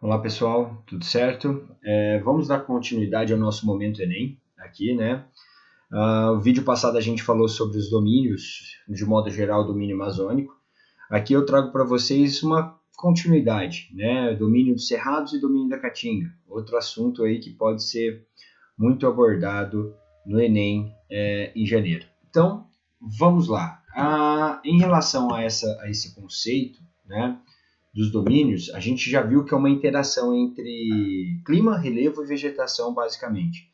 Olá pessoal, tudo certo? Vamos dar continuidade ao nosso Momento Enem aqui, né? O vídeo passado a gente falou sobre os domínios, de modo geral, o domínio amazônico. Aqui eu trago para vocês uma continuidade, né? Domínio dos Cerrados e domínio da Caatinga. Outro assunto aí que pode ser muito abordado no Enem em janeiro. Então, vamos lá. Em relação a esse conceito, né? Dos domínios, a gente já viu que é uma interação entre clima, relevo e vegetação, basicamente.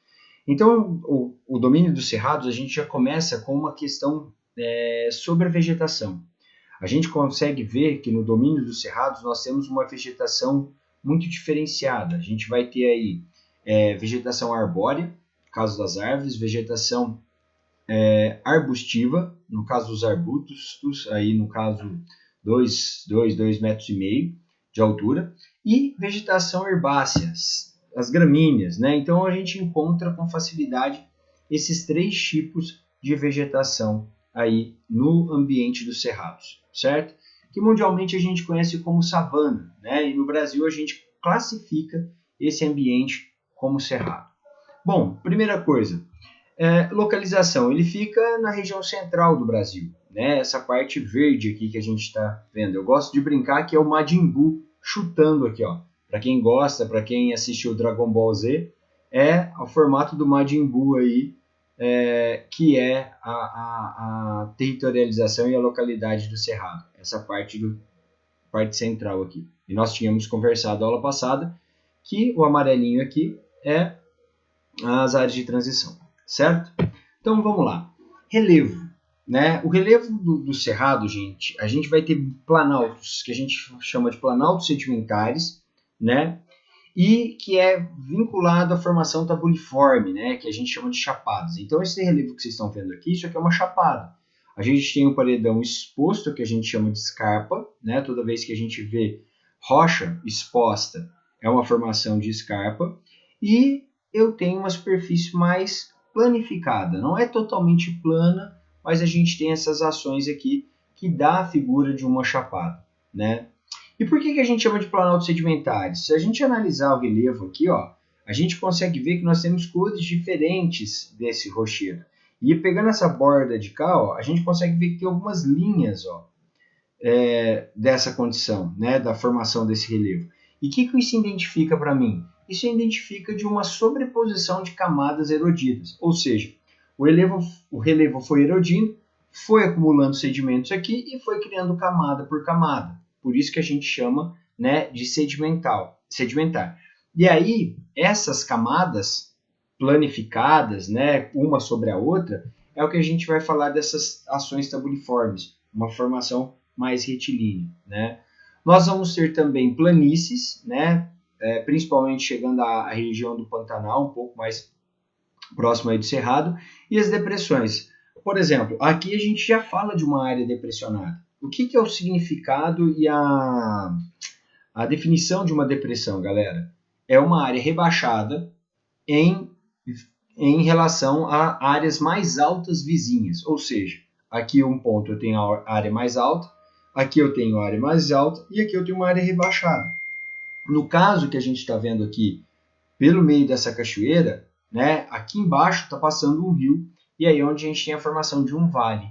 Então, o domínio dos cerrados, a gente já começa com uma questão sobre a vegetação. A gente consegue ver que no domínio dos cerrados nós temos uma vegetação muito diferenciada. A gente vai ter aí vegetação arbórea, no caso das árvores, vegetação arbustiva, no caso dos arbustos, aí no caso 2,5 metros de altura, e vegetação herbácea, as gramíneas, né? Então a gente encontra com facilidade esses três tipos de vegetação aí no ambiente dos cerrados, certo? Que mundialmente a gente conhece como savana, né? E no Brasil a gente classifica esse ambiente como cerrado. Bom, primeira coisa, localização, ele fica na região central do Brasil, né? Essa parte verde aqui que a gente está vendo. Eu gosto de brincar que é o Majin Buu chutando aqui, ó. Para quem gosta, para quem assistiu Dragon Ball Z, é o formato do Majin Buu aí, que é a territorialização e a localidade do Cerrado. Essa parte central aqui. E nós tínhamos conversado na aula passada que o amarelinho aqui é as áreas de transição, certo? Então vamos lá. Relevo, né? O relevo do cerrado, gente, a gente vai ter planaltos, que a gente chama de planaltos sedimentares, né? E que é vinculado à formação tabuliforme, né? Que a gente chama de chapadas. Então esse relevo que vocês estão vendo aqui, isso aqui é uma chapada. A gente tem o paredão exposto, que a gente chama de escarpa, né? Toda vez que a gente vê rocha exposta, é uma formação de escarpa. E eu tenho uma superfície mais planificada. Não é totalmente plana, mas a gente tem essas ações aqui que dá a figura de uma chapada, né? E por que a gente chama de planaltos sedimentares? Se a gente analisar o relevo aqui, ó, a gente consegue ver que nós temos cores diferentes desse rochedo. E pegando essa borda de cá, ó, a gente consegue ver que tem algumas linhas, ó, dessa condição, né, da formação desse relevo. E o que isso identifica para mim? Isso identifica de uma sobreposição de camadas erodidas, ou seja, o relevo foi erodindo, foi acumulando sedimentos aqui e foi criando camada por camada. Por isso que a gente chama, né, de sedimentar. E aí, essas camadas planificadas, né, uma sobre a outra, é o que a gente vai falar dessas ações tabuliformes, uma formação mais retilínea, né? Nós vamos ter também planícies, né? Principalmente chegando à região do Pantanal, um pouco mais próximo aí do Cerrado, e as depressões. Por exemplo, aqui a gente já fala de uma área depressionada. O que é o significado e a definição de uma depressão, galera? É uma área rebaixada em relação a áreas mais altas vizinhas, ou seja, aqui um ponto eu tenho a área mais alta, aqui eu tenho a área mais alta e aqui eu tenho uma área rebaixada. No caso que a gente está vendo aqui, pelo meio dessa cachoeira, né, aqui embaixo está passando um rio, e aí é onde a gente tem a formação de um vale.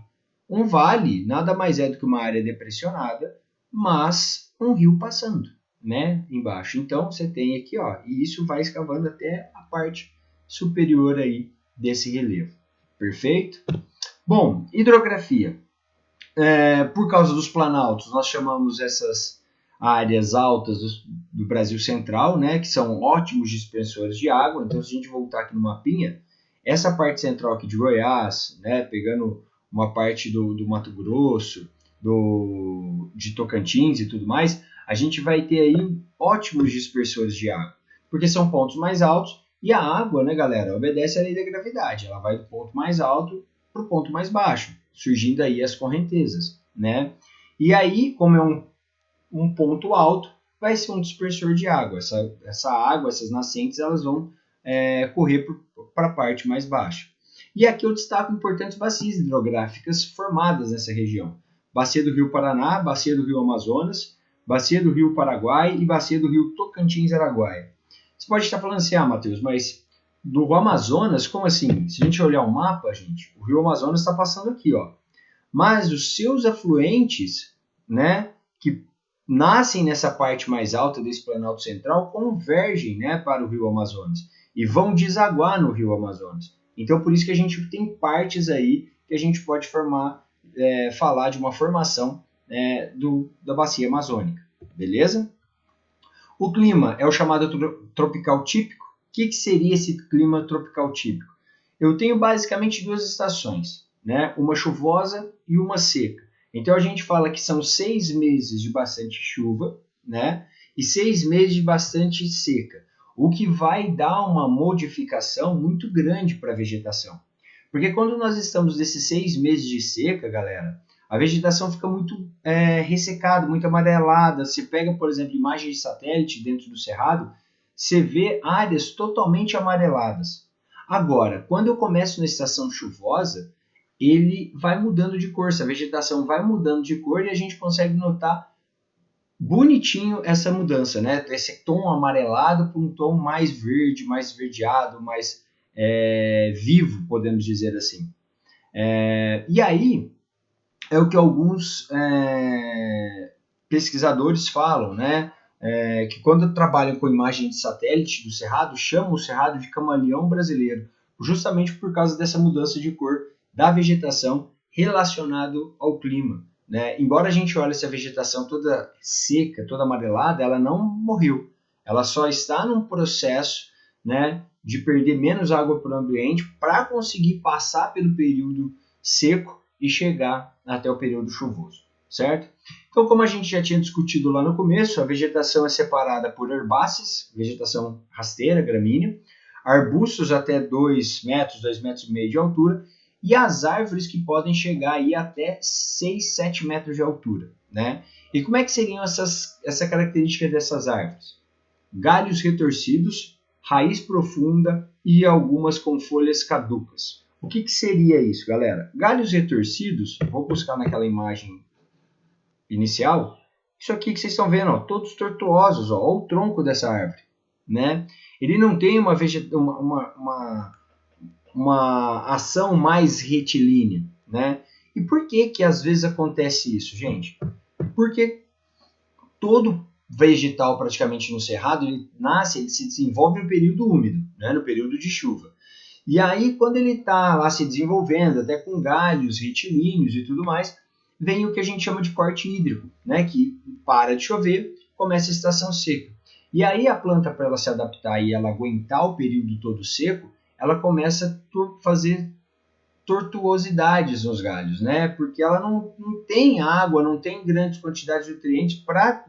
Um vale nada mais é do que uma área depressionada, mas um rio passando, né, embaixo. Então você tem aqui, ó, e isso vai escavando até a parte superior aí desse relevo. Perfeito? Bom, hidrografia. Por causa dos planaltos, nós chamamos essas áreas altas do Brasil Central, né, que são ótimos dispensores de água. Então, se a gente voltar aqui no mapinha, essa parte central aqui de Goiás, né, pegando uma parte do Mato Grosso, de Tocantins e tudo mais, a gente vai ter aí ótimos dispersores de água, porque são pontos mais altos e a água, né, galera, obedece à lei da gravidade. Ela vai do ponto mais alto para o ponto mais baixo, surgindo aí as correntezas, né? E aí, como é um ponto alto, vai ser um dispersor de água. Essa água, essas nascentes, elas vão correr para a parte mais baixa. E aqui eu destaco importantes bacias hidrográficas formadas nessa região. Bacia do Rio Paraná, Bacia do Rio Amazonas, bacia do Rio Paraguai e bacia do Rio Tocantins-Araguaia. Você pode estar falando assim, Matheus, mas do Amazonas, como assim? Se a gente olhar o mapa, gente, o Rio Amazonas está passando aqui, ó. Mas os seus afluentes, né, que nascem nessa parte mais alta desse Planalto Central, convergem, né, para o Rio Amazonas e vão desaguar no Rio Amazonas. Então, por isso que a gente tem partes aí que a gente pode falar de uma formação da bacia amazônica, beleza? O clima é o chamado tropical típico. O que seria esse clima tropical típico? Eu tenho basicamente duas estações, né? Uma chuvosa e uma seca. Então a gente fala que são 6 meses de bastante chuva, né? E 6 meses de bastante seca, o que vai dar uma modificação muito grande para a vegetação. Porque quando nós estamos nesses 6 meses de seca, galera, a vegetação fica muito ressecada, muito amarelada. Você pega, por exemplo, imagens de satélite dentro do cerrado, você vê áreas totalmente amareladas. Agora, quando eu começo na estação chuvosa, ele vai mudando de cor, essa vegetação vai mudando de cor e a gente consegue notar bonitinho essa mudança, né? Esse tom amarelado para um tom mais verde, mais esverdeado, mais vivo, podemos dizer assim. E aí é o que alguns pesquisadores falam, né? Que quando trabalham com imagem de satélite do cerrado, chamam o cerrado de camaleão brasileiro, justamente por causa dessa mudança de cor da vegetação relacionado ao clima. Né? Embora a gente olhe essa vegetação toda seca, toda amarelada, ela não morreu. Ela só está num processo, né, de perder menos água para o ambiente para conseguir passar pelo período seco e chegar até o período chuvoso, certo? Então, como a gente já tinha discutido lá no começo, a vegetação é separada por herbáceas, vegetação rasteira, gramínea, arbustos até 2 metros, 2,5 metros de altura, e as árvores que podem chegar aí até 6, 7 metros de altura, né? E como é que seriam essa característica dessas árvores? Galhos retorcidos, raiz profunda e algumas com folhas caducas. O que seria isso, galera? Galhos retorcidos, vou buscar naquela imagem inicial, isso aqui que vocês estão vendo, ó, todos tortuosos, ó o tronco dessa árvore, né? Ele não tem uma ação mais retilínea, né? E por que às vezes acontece isso, gente? Porque todo vegetal praticamente no cerrado, ele se desenvolve no período úmido, né? No período de chuva. E aí, quando ele está lá se desenvolvendo, até com galhos retilíneos e tudo mais, vem o que a gente chama de corte hídrico, né? Que para de chover, começa a estação seca. E aí a planta, para ela se adaptar e ela aguentar o período todo seco, ela começa a fazer tortuosidades nos galhos, né? Porque ela não tem água, não tem grandes quantidades de nutrientes para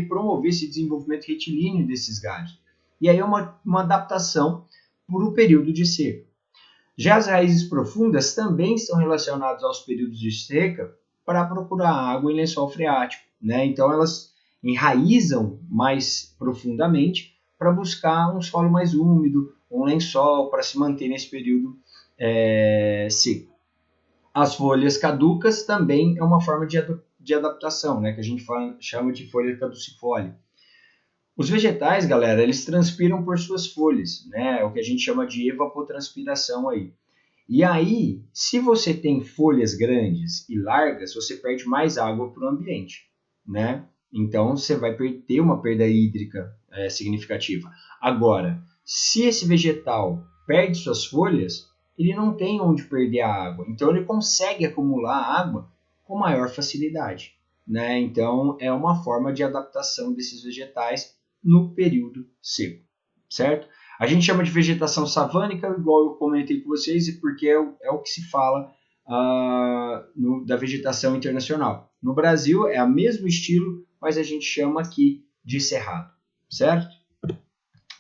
promover esse desenvolvimento retilíneo desses galhos. E aí é uma adaptação para o período de seca. Já as raízes profundas também estão relacionadas aos períodos de seca para procurar água em lençol freático, né? Então elas enraizam mais profundamente para buscar um solo mais úmido, um lençol para se manter nesse período seco. As folhas caducas também é uma forma de adaptação, né? Que a gente chama de folha caducifólia. Os vegetais, galera, eles transpiram por suas folhas, né? É o que a gente chama de evapotranspiração aí. E aí, se você tem folhas grandes e largas, você perde mais água para o ambiente, né? Então, você vai ter uma perda hídrica significativa. Agora, se esse vegetal perde suas folhas, ele não tem onde perder a água. Então, ele consegue acumular água com maior facilidade, né? Então, é uma forma de adaptação desses vegetais no período seco, certo? A gente chama de vegetação savânica, igual eu comentei com vocês, porque é o que se fala da vegetação internacional. No Brasil é o mesmo estilo, mas a gente chama aqui de cerrado, certo?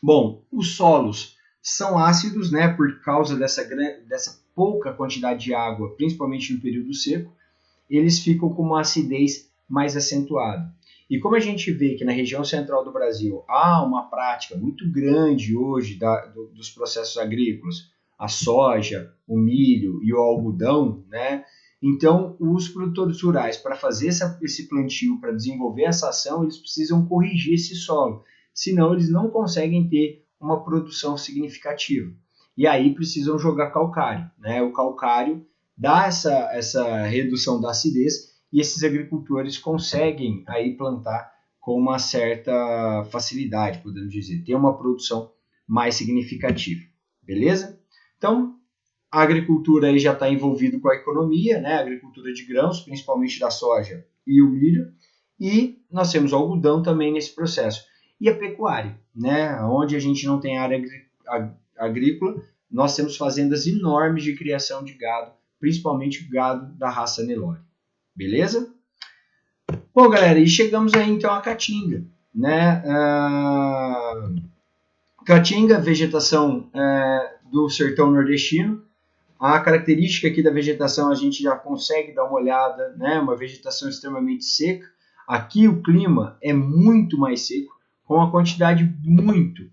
Bom, os solos são ácidos, né, por causa dessa pouca quantidade de água, principalmente no período seco, eles ficam com uma acidez mais acentuada. E como a gente vê que na região central do Brasil há uma prática muito grande hoje dos processos agrícolas, a soja, o milho e o algodão, né? Então, os produtores rurais, para fazer esse plantio, para desenvolver essa ação, eles precisam corrigir esse solo, senão eles não conseguem ter uma produção significativa. E aí precisam jogar calcário, né? O calcário dá essa redução da acidez e esses agricultores conseguem aí plantar com uma certa facilidade, podemos dizer, ter uma produção mais significativa, beleza? Então, a agricultura aí já está envolvida com a economia, né? A agricultura de grãos, principalmente da soja e o milho, e nós temos o algodão também nesse processo. E a pecuária, né? Onde a gente não tem área agrícola, nós temos fazendas enormes de criação de gado, principalmente gado da raça Nelore. Beleza? Bom, galera, e chegamos aí então à caatinga, né? Caatinga, vegetação do sertão nordestino. A característica aqui da vegetação a gente já consegue dar uma olhada, né? Uma vegetação extremamente seca. Aqui o clima é muito mais seco, com uma quantidade muito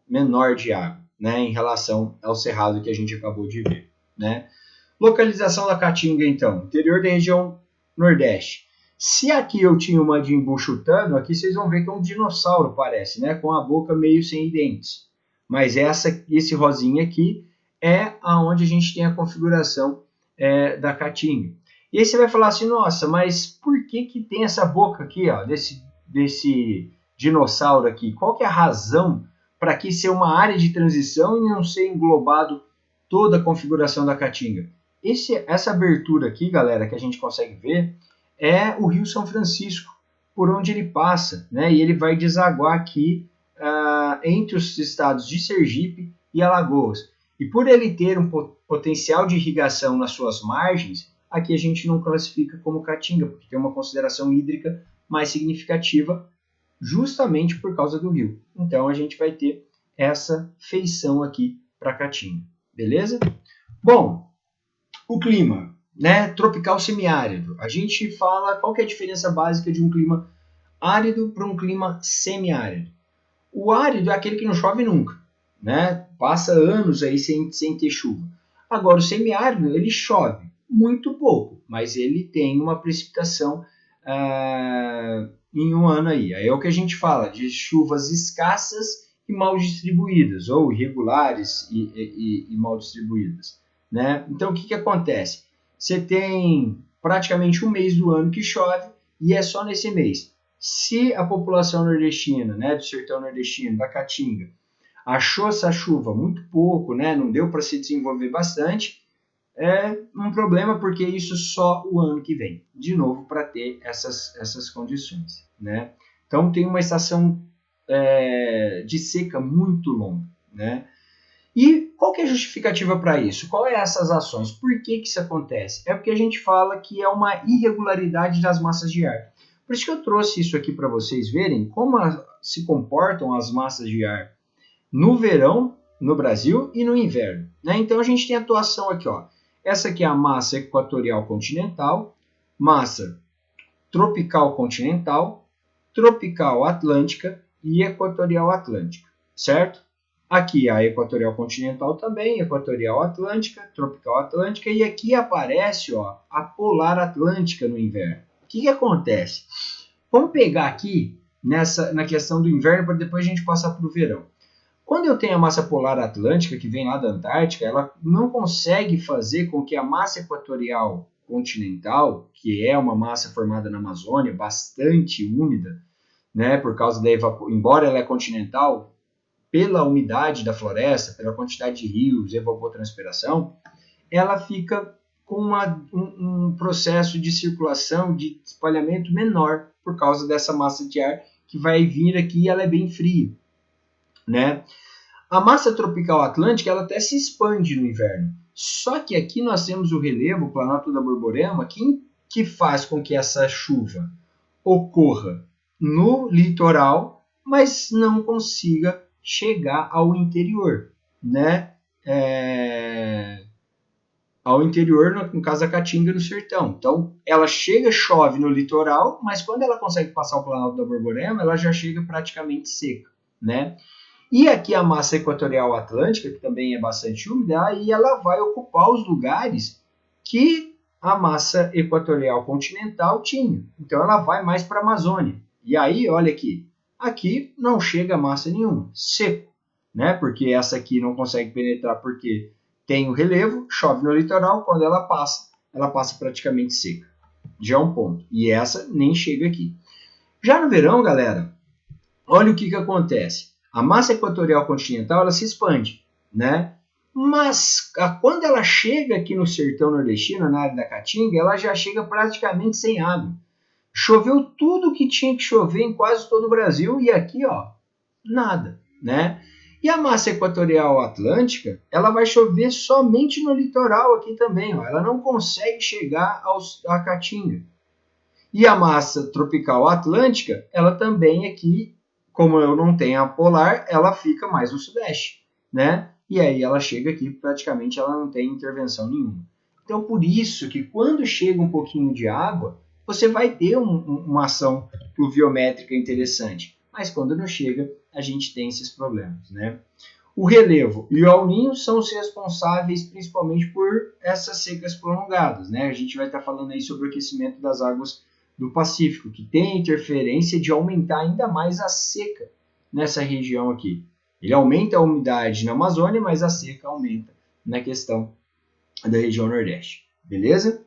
menor de água, né? Em relação ao cerrado que a gente acabou de ver, né? Localização da caatinga, então, interior da região Nordeste. Se aqui eu tinha uma de imbu chutando, aqui vocês vão ver que é um dinossauro, parece, né? Com a boca meio sem dentes. Mas esse rosinha aqui é aonde a gente tem a configuração da caatinga. E aí você vai falar assim, nossa, mas por que tem essa boca aqui, ó, desse dinossauro aqui? Qual que é a razão para aqui ser uma área de transição e não ser englobado toda a configuração da caatinga? Essa abertura aqui, galera, que a gente consegue ver, é o Rio São Francisco, por onde ele passa, né? E ele vai desaguar aqui entre os estados de Sergipe e Alagoas. E por ele ter um potencial de irrigação nas suas margens, aqui a gente não classifica como caatinga, porque tem uma consideração hídrica mais significativa, justamente por causa do rio. Então a gente vai ter essa feição aqui para caatinga, beleza? Bom, o clima, né? Tropical semiárido. A gente fala qual que é a diferença básica de um clima árido para um clima semiárido. O árido é aquele que não chove nunca, né? Passa anos aí sem ter chuva. Agora, o semiárido, ele chove muito pouco, mas ele tem uma precipitação em um ano aí. Aí é o que a gente fala de chuvas escassas e mal distribuídas, ou irregulares e mal distribuídas, né? Então, o que acontece? Você tem praticamente um mês do ano que chove e é só nesse mês. Se a população nordestina, né, do sertão nordestino, da caatinga, achou essa chuva muito pouco, né, não deu para se desenvolver bastante, é um problema porque isso só o ano que vem, de novo, para ter essas condições, né? Então tem uma estação de seca muito longa, né? E qual que é a justificativa para isso? Qual é essas ações? Por que isso acontece? É porque a gente fala que é uma irregularidade das massas de ar. Por isso que eu trouxe isso aqui para vocês verem como se comportam as massas de ar no verão, no Brasil, e no inverno, né? Então a gente tem a atuação aqui, ó. Essa aqui é a massa equatorial continental, massa tropical continental, tropical atlântica e equatorial atlântica, certo? Aqui a equatorial continental também, equatorial atlântica, tropical atlântica, e aqui aparece, ó, a polar atlântica no inverno. O que acontece? Vamos pegar aqui na questão do inverno para depois a gente passar para o verão. Quando eu tenho a massa polar atlântica, que vem lá da Antártica, ela não consegue fazer com que a massa equatorial continental, que é uma massa formada na Amazônia, bastante úmida, né, por causa da embora ela é continental, pela umidade da floresta, pela quantidade de rios, evapotranspiração, ela fica com um processo de circulação, de espalhamento menor, por causa dessa massa de ar que vai vir aqui e ela é bem fria, né? A massa tropical atlântica ela até se expande no inverno. Só que aqui nós temos o relevo, o Planalto da Borborema, que faz com que essa chuva ocorra no litoral, mas não consiga chegar ao interior, né? Ao interior, no caso da Caatinga, no sertão. Então, ela chega, chove no litoral, mas quando ela consegue passar o Planalto da Borborema, ela já chega praticamente seca, né? E aqui a massa equatorial atlântica, que também é bastante úmida, aí ela vai ocupar os lugares que a massa equatorial continental tinha. Então ela vai mais para a Amazônia. E aí, olha aqui não chega massa nenhuma, seco, né? Porque essa aqui não consegue penetrar porque tem o relevo, chove no litoral, quando ela passa praticamente seca. Já é um ponto. E essa nem chega aqui. Já no verão, galera, olha o que acontece. A massa equatorial continental ela se expande, né? Mas quando ela chega aqui no sertão nordestino, na área da Caatinga, ela já chega praticamente sem água. Choveu tudo que tinha que chover em quase todo o Brasil e aqui, ó, nada, né? E a massa equatorial atlântica, ela vai chover somente no litoral aqui também, ó. Ela não consegue chegar à Caatinga. E a massa tropical atlântica, ela também aqui, como eu não tenho a polar, ela fica mais no sudeste, né? E aí ela chega aqui, praticamente ela não tem intervenção nenhuma. Então, por isso que quando chega um pouquinho de água, você vai ter uma ação pluviométrica interessante. Mas quando não chega, a gente tem esses problemas, né? O relevo e o El Niño são os responsáveis principalmente por essas secas prolongadas, né? A gente vai estar falando aí sobre o aquecimento das águas do Pacífico, que tem a interferência de aumentar ainda mais a seca nessa região aqui. Ele aumenta a umidade na Amazônia, mas a seca aumenta na questão da região Nordeste. Beleza?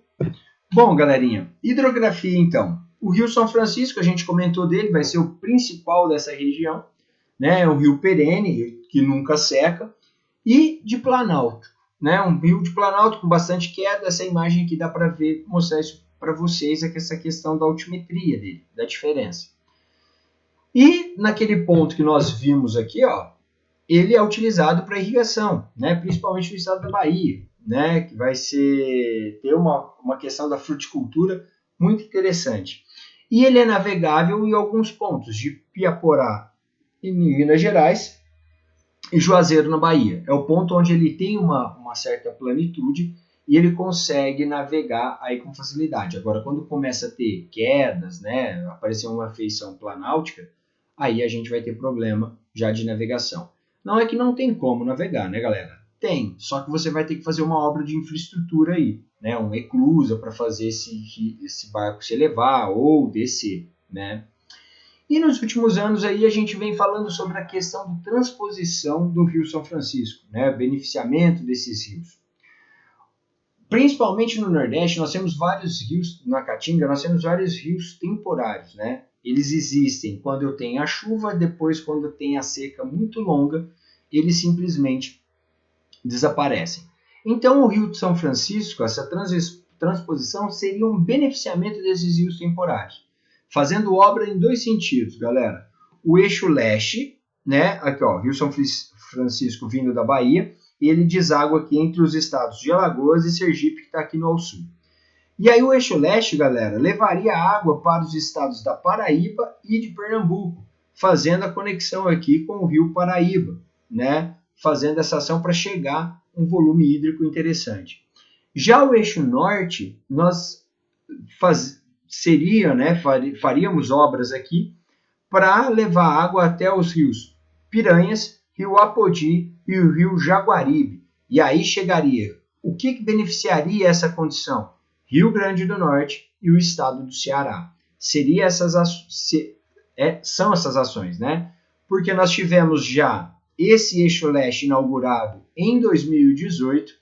Bom, galerinha, hidrografia então. O Rio São Francisco, a gente comentou dele, vai ser o principal dessa região, né? É um rio perene, que nunca seca, e de Planalto, né? Um rio de Planalto com bastante queda. Essa imagem aqui dá para ver, mostrar isso para vocês, aqui, essa questão da altimetria dele, da diferença. E naquele ponto que nós vimos aqui, ó, ele é utilizado para irrigação, né? Principalmente no estado da Bahia, né? Que vai ter uma questão da fruticultura muito interessante. E ele é navegável em alguns pontos, de Piaporá em Minas Gerais e Juazeiro na Bahia. É o ponto onde ele tem uma certa planitude e ele consegue navegar aí com facilidade. Agora, quando começa a ter quedas, né, aparecer uma feição planáltica, aí a gente vai ter problema já de navegação. Não é que não tem como navegar, né, galera? Tem, só que você vai ter que fazer uma obra de infraestrutura aí, né, uma eclusa para fazer esse barco se elevar ou descer, né? E nos últimos anos aí a gente vem falando sobre a questão de transposição do Rio São Francisco, né, beneficiamento desses rios. Principalmente no Nordeste, nós temos vários rios, na Caatinga, nós temos vários rios temporários, né? Eles existem quando eu tenho a chuva, depois quando eu tenho a seca muito longa, eles simplesmente desaparecem. Então o Rio de São Francisco, essa transposição seria um beneficiamento desses rios temporários, fazendo obra em dois sentidos, galera. O eixo leste, né? Aqui, ó, Rio São Francisco vindo da Bahia, e ele deságua aqui entre os estados de Alagoas e Sergipe, que está aqui no ao sul. E aí o eixo leste, galera, levaria água para os estados da Paraíba e de Pernambuco, fazendo a conexão aqui com o rio Paraíba, né? Fazendo essa ação para chegar um volume hídrico interessante. Já o eixo norte, nós faríamos obras aqui para levar água até os rios Piranhas, Rio Apodi e o Rio Jaguaribe. E aí chegaria. O que beneficiaria essa condição? Rio Grande do Norte e o estado do Ceará. São essas ações, né? Porque nós tivemos já esse eixo leste inaugurado em 2018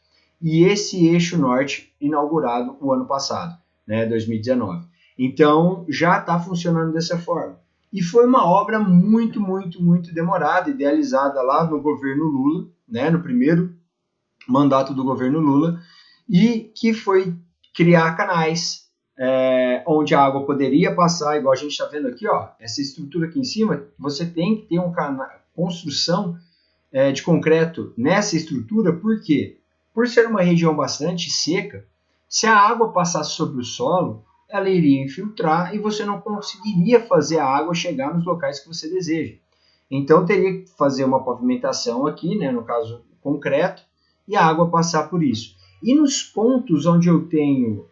e esse eixo norte inaugurado o ano passado, né, 2019. Então, já está funcionando dessa forma. E foi uma obra muito, muito, muito demorada, idealizada lá no governo Lula, né, no primeiro mandato do governo Lula, e que foi criar canais onde a água poderia passar, igual a gente está vendo aqui, ó, essa estrutura aqui em cima, você tem que ter uma construção de concreto nessa estrutura, por quê? Por ser uma região bastante seca, se a água passasse sobre o solo, ela iria infiltrar e você não conseguiria fazer a água chegar nos locais que você deseja. Então teria que fazer uma pavimentação aqui, né, no caso concreto, e a água passar por isso. E nos pontos onde eu tenho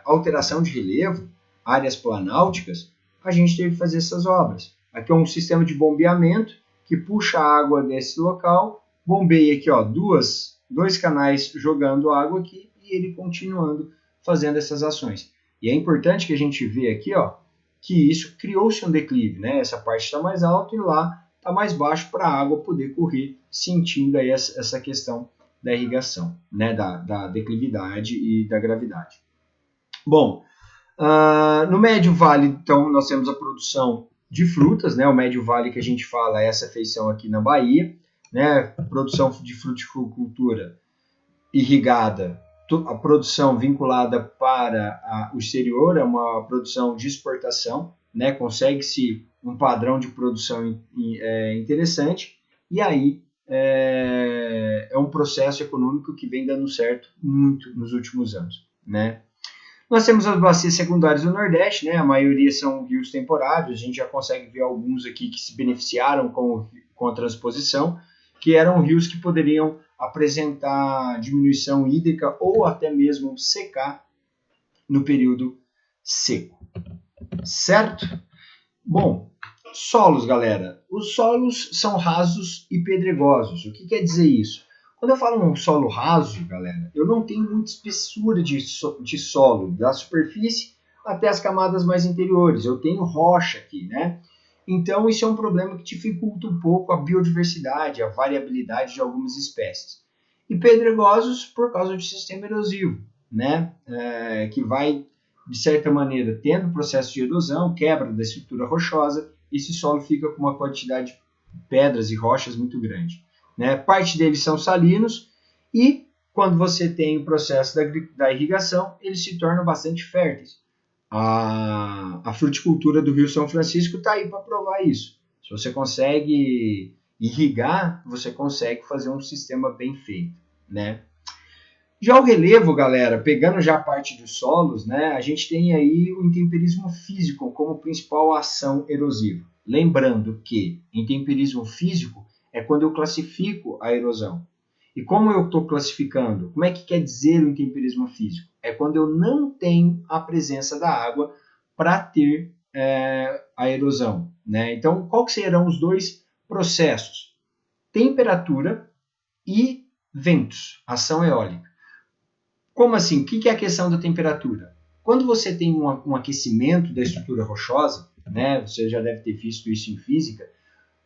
alteração de relevo, áreas planálticas, a gente teve que fazer essas obras. Aqui é um sistema de bombeamento que puxa a água desse local, bombeia aqui, ó, dois canais jogando água aqui e ele continuando fazendo essas ações. E é importante que a gente vê aqui, ó, que isso criou-se um declive, né? Essa parte está mais alta e lá está mais baixo para a água poder correr, sentindo aí essa questão da irrigação, né? Da declividade e da gravidade. Bom, no médio vale, então, nós temos a produção de frutas, né? O médio vale que a gente fala é essa feição aqui na Bahia, né? Produção de fruticultura irrigada, a produção vinculada para o exterior, é uma produção de exportação, né? Consegue-se um padrão de produção interessante, e aí é um processo econômico que vem dando certo muito nos últimos anos, né? Nós temos as bacias secundárias do Nordeste, né? A maioria são rios temporários, a gente já consegue ver alguns aqui que se beneficiaram com a transposição, que eram rios que poderiam apresentar diminuição hídrica ou até mesmo secar no período seco, certo? Bom, solos, galera. Os solos são rasos e pedregosos. O que quer dizer isso? Quando eu falo um solo raso, galera, eu não tenho muita espessura de solo, da superfície até as camadas mais interiores. Eu tenho rocha aqui, né? Então, isso é um problema que dificulta um pouco a biodiversidade, a variabilidade de algumas espécies. E pedregosos por causa do sistema erosivo, né? Que vai, de certa maneira, tendo processo de erosão, quebra da estrutura rochosa, esse solo fica com uma quantidade de pedras e rochas muito grande. Né? Parte deles são salinos e, quando você tem o processo da irrigação, eles se tornam bastante férteis. A fruticultura do Rio São Francisco está aí para provar isso. Se você consegue irrigar, você consegue fazer um sistema bem feito, né? Já o relevo, galera, pegando já a parte dos solos, né, a gente tem aí o intemperismo físico como principal ação erosiva. Lembrando que intemperismo físico é quando eu classifico a erosão. E como eu estou classificando? Como é que quer dizer o intemperismo físico? É quando eu não tenho a presença da água para ter a erosão, né? Então, qual que serão os dois processos? Temperatura e ventos, ação eólica. Como assim? O que é a questão da temperatura? Quando você tem um aquecimento da estrutura rochosa, né? Você já deve ter visto isso em física,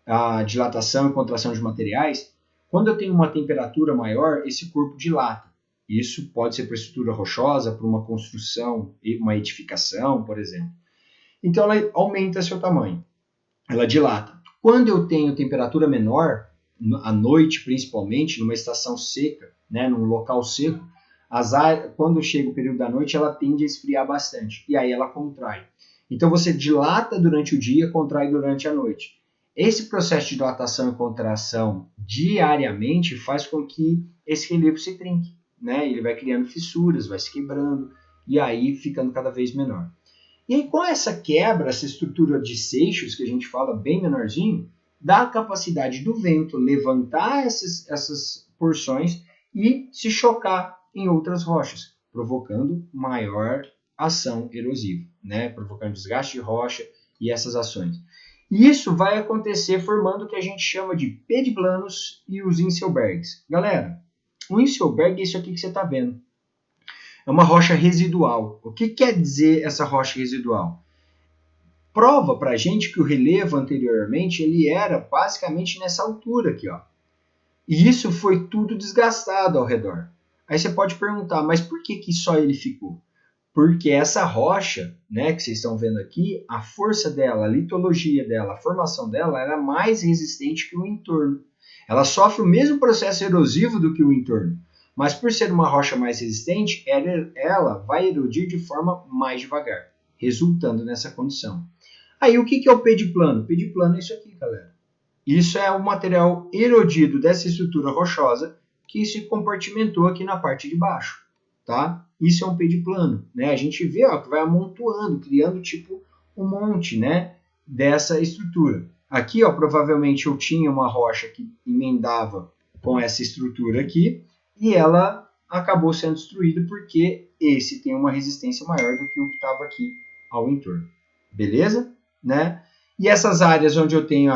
a dilatação e contração de materiais, quando eu tenho uma temperatura maior, esse corpo dilata. Isso pode ser para estrutura rochosa, para uma construção, uma edificação, por exemplo. Então, ela aumenta seu tamanho, ela dilata. Quando eu tenho temperatura menor, à noite principalmente, numa estação seca, né, num local seco, quando chega o período da noite, ela tende a esfriar bastante, e aí ela contrai. Então, você dilata durante o dia, contrai durante a noite. Esse processo de dilatação e contração diariamente faz com que esse relevo se trinque, né? Ele vai criando fissuras, vai se quebrando e aí ficando cada vez menor. E aí, com essa quebra, essa estrutura de seixos que a gente fala bem menorzinho, dá a capacidade do vento levantar essas porções e se chocar em outras rochas, provocando maior ação erosiva, né? Provocando desgaste de rocha e essas ações. E isso vai acontecer formando o que a gente chama de pediplanos e os Inselbergs. Galera, o Inselberg é isso aqui que você está vendo. É uma rocha residual. O que quer dizer essa rocha residual? Prova para a gente que o relevo anteriormente ele era basicamente nessa altura aqui, ó. E isso foi tudo desgastado ao redor. Aí você pode perguntar, mas por que só ele ficou? Porque essa rocha, né, que vocês estão vendo aqui, a força dela, a litologia dela, a formação dela era mais resistente que o entorno. Ela sofre o mesmo processo erosivo do que o entorno, mas por ser uma rocha mais resistente, ela vai erodir de forma mais devagar, resultando nessa condição. Aí o que é o pediplano? O pediplano é isso aqui, galera. Isso é o material erodido dessa estrutura rochosa que se compartimentou aqui na parte de baixo, tá? Isso é um pediplano, né? A gente vê, ó, que vai amontoando, criando tipo um monte, né, dessa estrutura. Aqui, ó, provavelmente eu tinha uma rocha que emendava com essa estrutura aqui e ela acabou sendo destruída porque esse tem uma resistência maior do que o que estava aqui ao entorno. Beleza? Né? E essas áreas onde eu tenho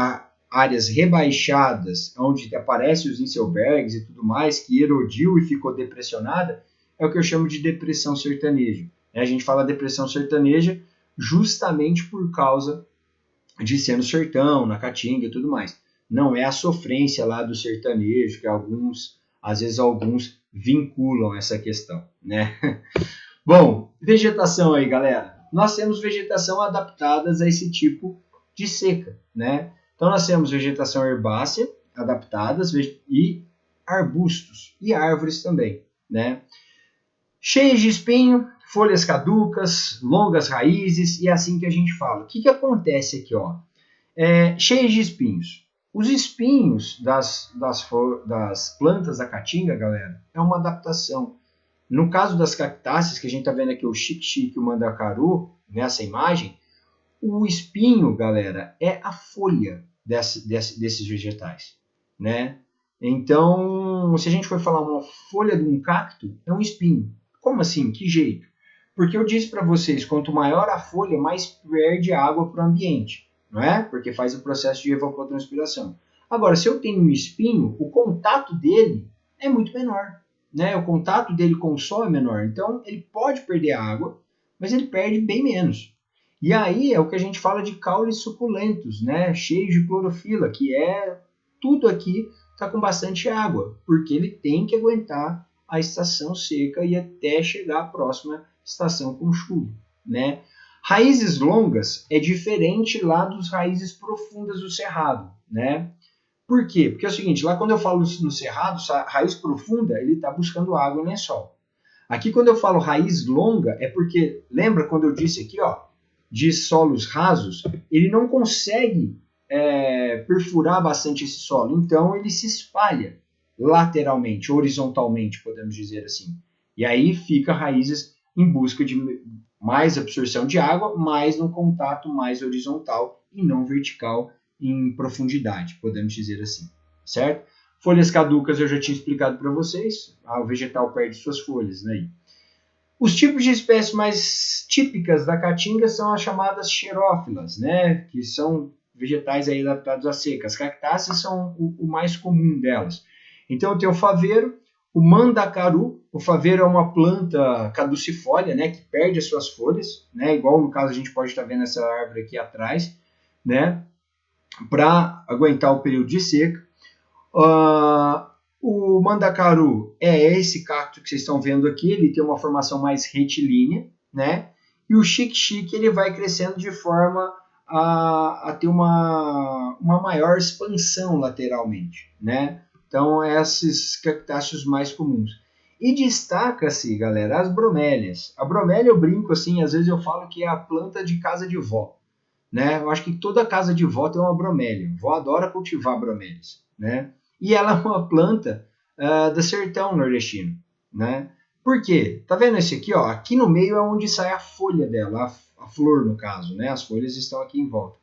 áreas rebaixadas, onde aparecem os Inselbergs e tudo mais, que erodiu e ficou depressionada, é o que eu chamo de depressão sertaneja. A gente fala depressão sertaneja justamente por causa de ser no sertão, na caatinga e tudo mais. Não é a sofrência lá do sertanejo, que às vezes alguns vinculam essa questão, né? Bom, vegetação aí, galera. Nós temos vegetação adaptadas a esse tipo de seca, né? Então nós temos vegetação herbácea adaptadas e arbustos e árvores também, né? Cheias de espinho, folhas caducas, longas raízes, e é assim que a gente fala. O que acontece aqui, ó? Cheias de espinhos. Os espinhos das plantas da caatinga, galera, é uma adaptação. No caso das cactáceas, que a gente está vendo aqui o xique-xique e o mandacaru, nessa imagem, o espinho, galera, é a folha desses vegetais, né? Então, se a gente for falar uma folha de um cacto, é um espinho. Como assim? Que jeito? Porque eu disse para vocês, quanto maior a folha, mais perde água para o ambiente, não é? Porque faz o processo de evapotranspiração. Agora, se eu tenho um espinho, o contato dele é muito menor, né? O contato dele com o sol é menor. Então, ele pode perder água, mas ele perde bem menos. E aí é o que a gente fala de caules suculentos, né? Cheios de clorofila, que é tudo aqui está com bastante água, porque ele tem que aguentar a estação seca e até chegar à próxima estação com chuva, né? Raízes longas é diferente lá dos raízes profundas do cerrado, né? Por quê? Porque é o seguinte, lá quando eu falo no cerrado, raiz profunda, ele está buscando água no lençol. Aqui quando eu falo raiz longa, é porque, lembra quando eu disse aqui, ó, de solos rasos, ele não consegue perfurar bastante esse solo, então ele se espalha lateralmente, horizontalmente, podemos dizer assim. E aí fica raízes em busca de mais absorção de água, mas num contato mais horizontal e não vertical em profundidade, podemos dizer assim, certo? Folhas caducas eu já tinha explicado para vocês, o vegetal perde suas folhas, né? Os tipos de espécies mais típicas da caatinga são as chamadas xerófilas, né? Que são vegetais aí adaptados à seca. As cactáceas são o mais comum delas. Então eu tenho o faveiro, o mandacaru. O faveiro é uma planta caducifólia, né? Que perde as suas folhas, né? Igual no caso a gente pode estar vendo essa árvore aqui atrás, né? Para aguentar o período de seca. O mandacaru é esse cacto que vocês estão vendo aqui, ele tem uma formação mais retilínea, né? E o xique-xique ele vai crescendo de forma a ter uma maior expansão lateralmente, né? Então, esses cactáceos mais comuns. E destaca-se, galera, as bromélias. A bromélia eu brinco assim, às vezes eu falo que é a planta de casa de vó, né? Eu acho que toda casa de vó tem uma bromélia. Vó adora cultivar bromélias, né? E ela é uma planta do sertão nordestino, né? Por quê? Tá vendo esse aqui, ó? Aqui no meio é onde sai a folha dela, a flor no caso, né? As folhas estão aqui em volta.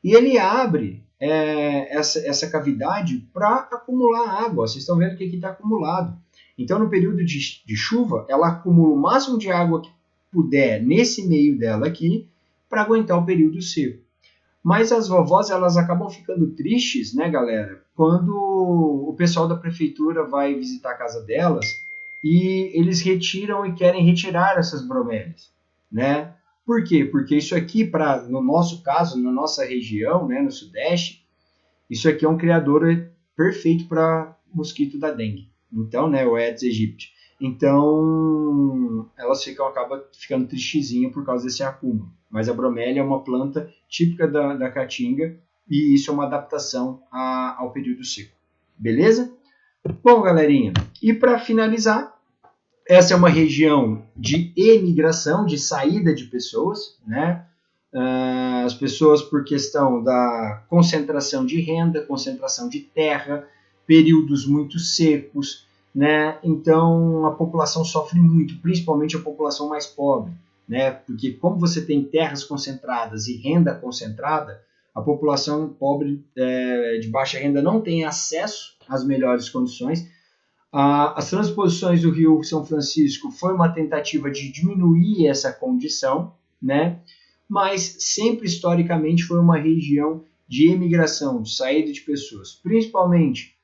E ele abre essa cavidade para acumular água. Vocês estão vendo que aqui está acumulado. Então, no período de chuva, ela acumula o máximo de água que puder nesse meio dela aqui para aguentar o período seco. Mas as vovós, elas acabam ficando tristes, né, galera, quando o pessoal da prefeitura vai visitar a casa delas e eles retiram e querem retirar essas bromélias, né? Por quê? Porque isso aqui, no nosso caso, na nossa região, né, no Sudeste, isso aqui é um criador perfeito para mosquito da dengue. Então, né, o Aedes aegypti. Então, elas acabam ficando tristezinhas por causa desse acúmulo. Mas a bromélia é uma planta típica da caatinga e isso é uma adaptação ao período seco. Beleza? Bom, galerinha, e para finalizar, essa é uma região de emigração, de saída de pessoas, né? As pessoas por questão da concentração de renda, concentração de terra, períodos muito secos, né? Então a população sofre muito, principalmente a população mais pobre, né? Porque como você tem terras concentradas e renda concentrada, a população pobre de baixa renda não tem acesso às melhores condições. As transposições do Rio São Francisco foi uma tentativa de diminuir essa condição, né? Mas sempre historicamente foi uma região de emigração, de saída de pessoas, principalmente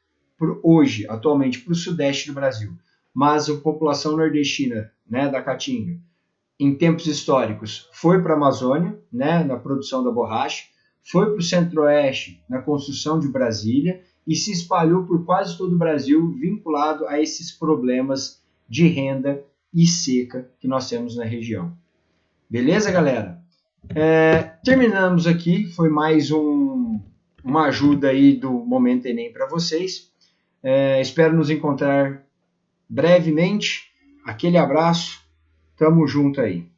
atualmente para o sudeste do Brasil. mas a população nordestina, né, da caatinga, em tempos históricos, foi para a Amazônia, né, na produção da borracha, foi para o Centro-Oeste, na construção de Brasília, e se espalhou por quase todo o Brasil, vinculado a esses problemas de renda e seca que nós temos na região. Beleza, galera? Terminamos aqui, foi mais uma ajuda aí do Momento Enem para vocês. Espero nos encontrar brevemente. Aquele abraço, tamo junto aí.